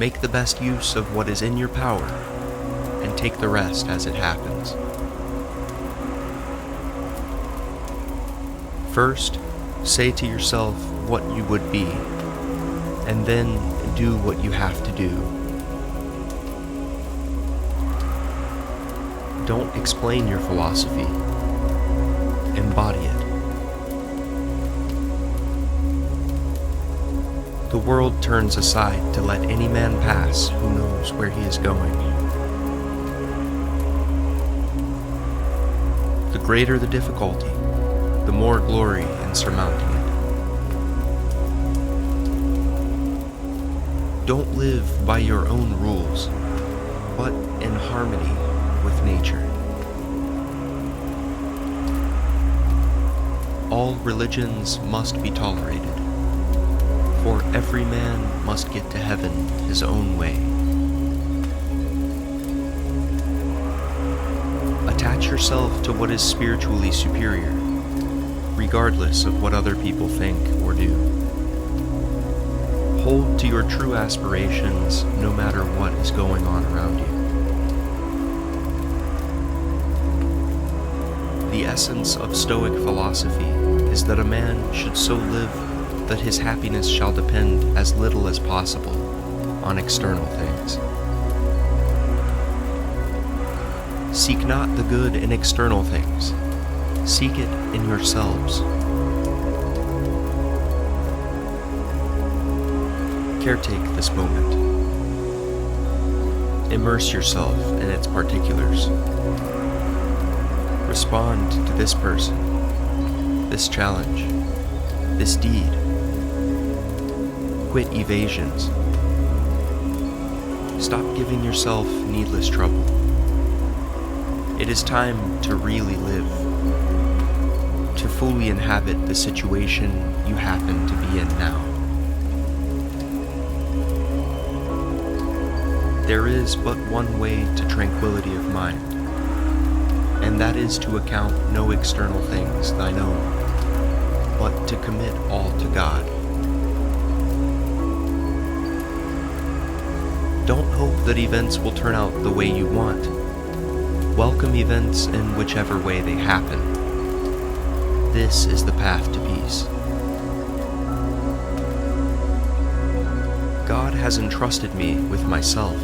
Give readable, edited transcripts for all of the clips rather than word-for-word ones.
Make the best use of what is in your power, and take the rest as it happens. First, say to yourself what you would be, and then do what you have to do. Don't explain your philosophy. Embody it. The world turns aside to let any man pass who knows where he is going. The greater the difficulty, the more glory in surmounting it. Don't live by your own rules, but in harmony with nature. All religions must be tolerated, for every man must get to heaven his own way. Attach yourself to what is spiritually superior, regardless of what other people think or do. Hold to your true aspirations no matter what is going on around you. The essence of Stoic philosophy is that a man should so live that his happiness shall depend as little as possible on external things. Seek not the good in external things, seek it in yourselves. Caretake this moment. Immerse yourself in its particulars. Respond to this person, this challenge, this deed. Quit evasions. Stop giving yourself needless trouble. It is time to really live, to fully inhabit the situation you happen to be in now. There is but one way to tranquility of mind, and that is to account no external things thine own, but to commit all to God. Don't hope that events will turn out the way you want. Welcome events in whichever way they happen. This is the path to peace. God has entrusted me with myself.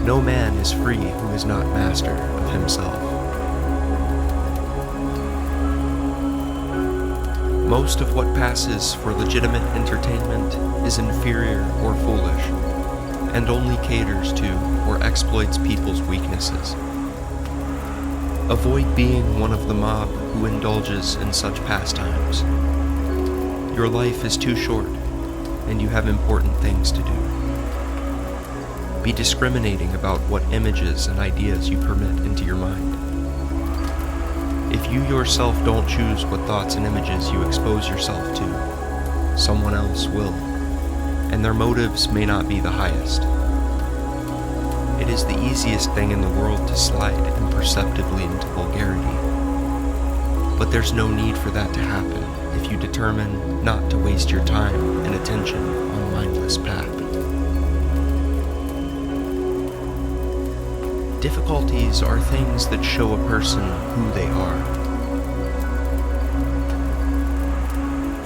No man is free who is not master of himself. Most of what passes for legitimate entertainment is inferior or foolish, and only caters to or exploits people's weaknesses. Avoid being one of the mob who indulges in such pastimes. Your life is too short, and you have important things to do. Be discriminating about what images and ideas you permit into your mind. If you yourself don't choose what thoughts and images you expose yourself to, someone else will, and their motives may not be the highest. It is the easiest thing in the world to slide imperceptibly into vulgarity, but there's no need for that to happen if you determine not to waste your time and attention on mindless path. Difficulties are things that show a person who they are.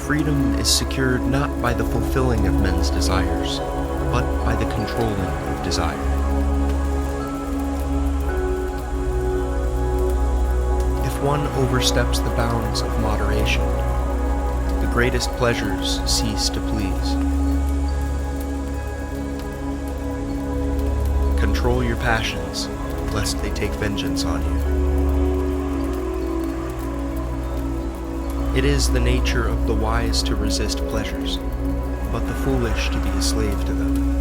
Freedom is secured not by the fulfilling of men's desires, but by the controlling of desire. If one oversteps the bounds of moderation, the greatest pleasures cease to please. Control your passions, lest they take vengeance on you. It is the nature of the wise to resist pleasures, but the foolish to be a slave to them.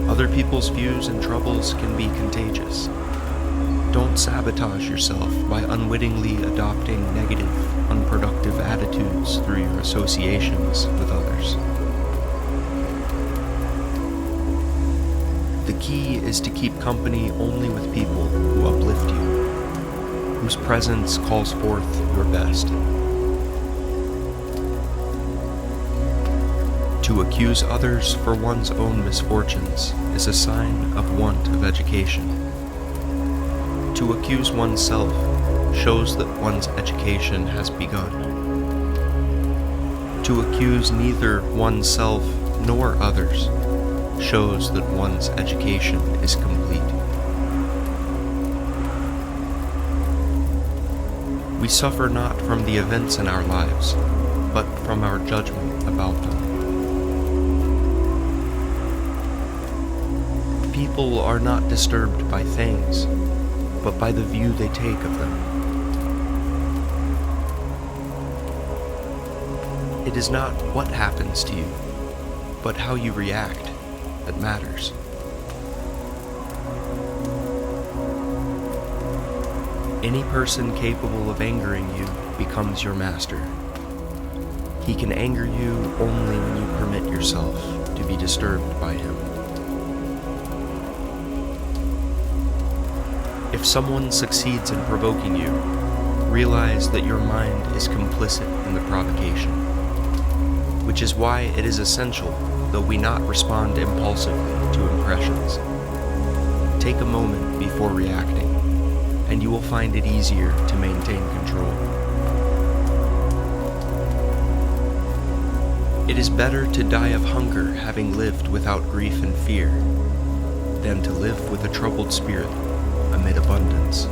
Other people's views and troubles can be contagious. Don't sabotage yourself by unwittingly adopting negative, unproductive attitudes through your associations with others. The key is to keep company only with people who uplift you, whose presence calls forth your best. To accuse others for one's own misfortunes is a sign of want of education. To accuse oneself shows that one's education has begun. To accuse neither oneself nor others shows that one's education is complete. We suffer not from the events in our lives, but from our judgment about them. People are not disturbed by things, but by the view they take of them. It is not what happens to you, but how you react that matters. Any person capable of angering you becomes your master. He can anger you only when you permit yourself to be disturbed by him. If someone succeeds in provoking you, realize that your mind is complicit in the provocation, which is why it is essential that we not respond impulsively to impressions. Take a moment before reacting, and you will find it easier to maintain control. It is better to die of hunger having lived without grief and fear, than to live with a troubled spirit amid abundance.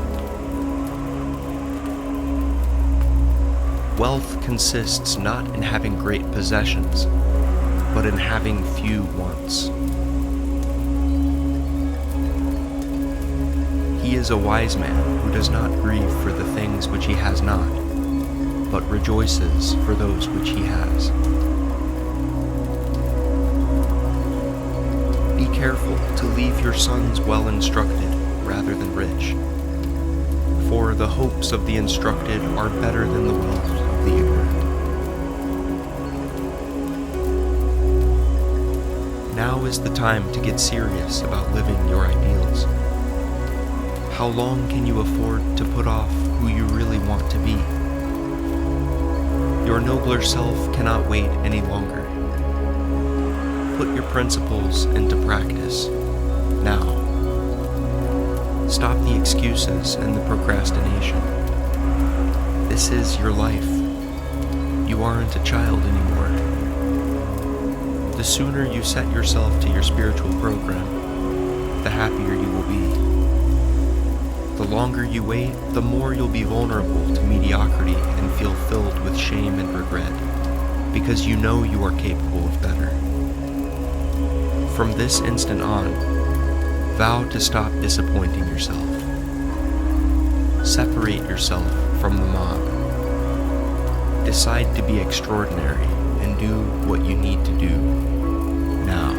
Wealth consists not in having great possessions, but in having few wants. He is a wise man who does not grieve for the things which he has not, but rejoices for those which he has. Be careful to leave your sons well instructed rather than rich, for the hopes of the instructed are better than the wealth of the ignorant. Now is the time to get serious about living your ideals. How long can you afford to put off who you really want to be? Your nobler self cannot wait any longer. Put your principles into practice now. Stop the excuses and the procrastination. This is your life. You aren't a child anymore. The sooner you set yourself to your spiritual program, the happier you will be. The longer you wait, the more you'll be vulnerable to mediocrity and feel filled with shame and regret, because you know you are capable of better. From this instant on, vow to stop disappointing yourself. Separate yourself from the mob. Decide to be extraordinary and do what you need to do now.